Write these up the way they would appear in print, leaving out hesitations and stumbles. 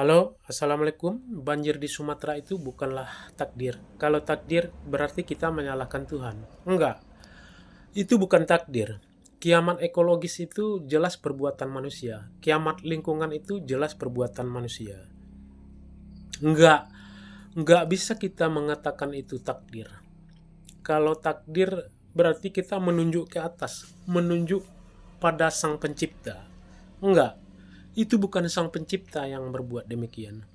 Halo, Assalamualaikum. Banjir di Sumatera itu bukanlah takdir. Kalau takdir berarti kita menyalahkan Tuhan. Enggak, itu bukan takdir. Kiamat ekologis itu jelas perbuatan manusia. Kiamat lingkungan itu jelas perbuatan manusia. Enggak, enggak bisa kita mengatakan itu takdir. Kalau takdir berarti kita menunjuk ke atas, menunjuk pada sang pencipta. Enggak, itu bukan sang pencipta yang berbuat demikian.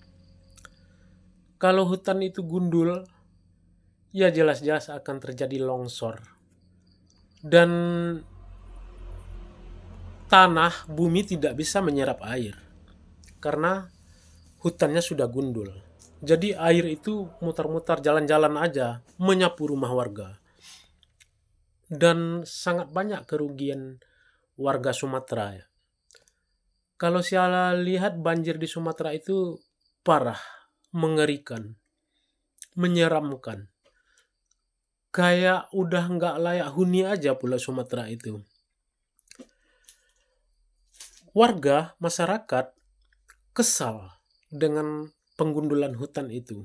Kalau hutan itu gundul, ya jelas-jelas akan terjadi longsor. Dan tanah, bumi tidak bisa menyerap air. Karena hutannya sudah gundul. Jadi air itu mutar-mutar jalan-jalan aja, menyapu rumah warga. Dan sangat banyak kerugian warga Sumatera ya. Kalau saya lihat banjir di Sumatera itu parah, mengerikan, menyeramkan. Kayak udah nggak layak huni aja pula Sumatera itu. Warga, masyarakat kesal dengan penggundulan hutan itu.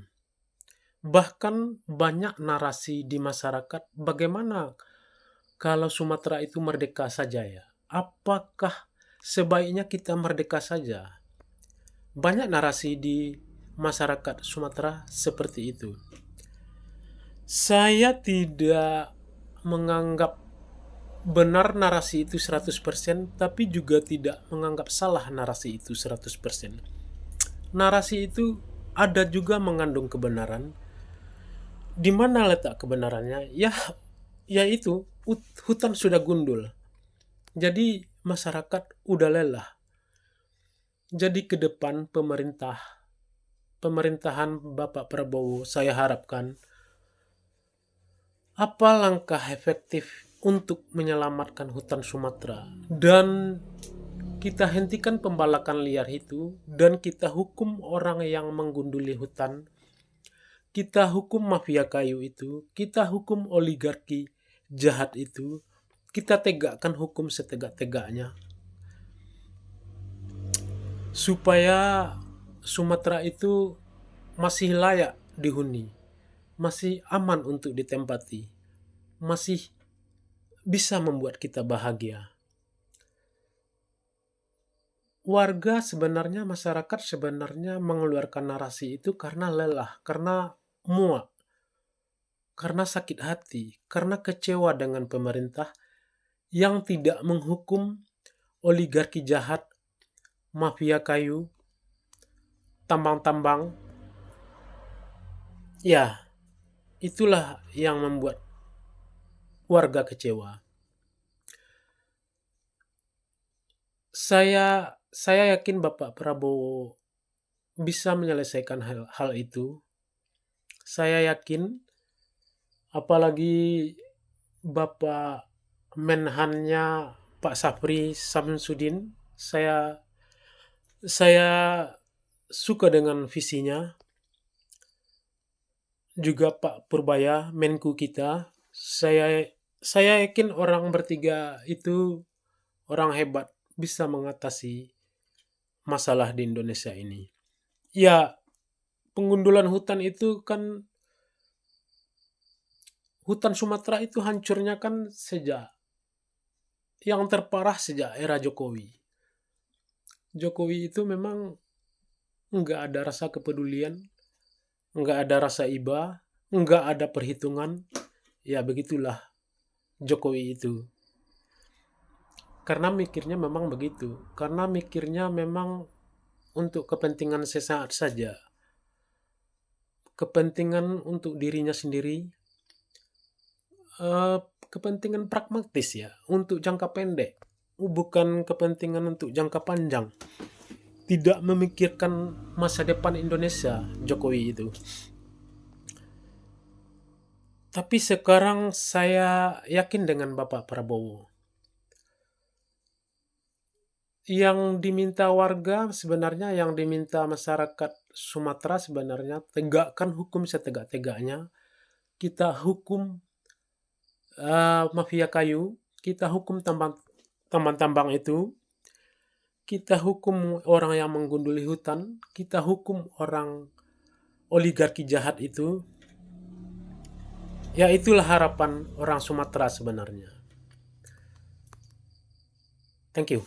Bahkan banyak narasi di masyarakat bagaimana kalau Sumatera itu merdeka saja ya. Apakah sebaiknya kita merdeka saja? Banyak narasi di masyarakat Sumatera seperti itu. Saya tidak menganggap benar narasi itu 100%, tapi juga tidak menganggap salah narasi itu 100%. Narasi itu ada juga mengandung kebenaran. Di mana letak kebenarannya? Ya itu, hutan sudah gundul. Jadi masyarakat udah lelah. Jadi ke depan pemerintahan Bapak Prabowo, saya harapkan apa langkah efektif untuk menyelamatkan hutan Sumatera dan kita hentikan pembalakan liar itu dan kita hukum orang yang menggunduli hutan. Kita hukum mafia kayu itu, kita hukum oligarki jahat itu, kita tegakkan hukum setegak-tegaknya supaya Sumatera itu masih layak dihuni, masih aman untuk ditempati, masih bisa membuat kita bahagia. Warga sebenarnya, masyarakat sebenarnya mengeluarkan narasi itu karena lelah, karena muak, karena sakit hati, karena kecewa dengan pemerintah yang tidak menghukum oligarki jahat, mafia kayu, tambang-tambang. Ya, itulah yang membuat warga kecewa. Saya yakin Bapak Prabowo bisa menyelesaikan hal itu. Saya yakin, apalagi Bapak Menhannya Pak Sapri Samsudin, saya suka dengan visinya. Juga Pak Purbaya, Menku kita. Saya yakin orang bertiga itu orang hebat, bisa mengatasi masalah di Indonesia ini. Ya, pengundulan hutan itu kan, hutan Sumatera itu hancurnya kan yang terparah sejak era Jokowi. Jokowi itu memang nggak ada rasa kepedulian, nggak ada rasa iba, nggak ada perhitungan. Ya begitulah Jokowi itu. Karena mikirnya memang begitu. Karena mikirnya memang untuk kepentingan sesaat saja. Kepentingan untuk dirinya sendiri, eh, kepentingan pragmatis ya, untuk jangka pendek, bukan kepentingan untuk jangka panjang. Tidak memikirkan masa depan Indonesia, Jokowi itu. Tapi sekarang saya yakin dengan Bapak Prabowo. Yang diminta warga sebenarnya, yang diminta masyarakat Sumatera sebenarnya, tegakkan hukum setegak-tegaknya. Kita hukum mafia kayu, kita hukum tambang-tambang itu, kita hukum orang yang menggunduli hutan, kita hukum orang oligarki jahat itu, ya itulah harapan orang Sumatera sebenarnya. Thank you.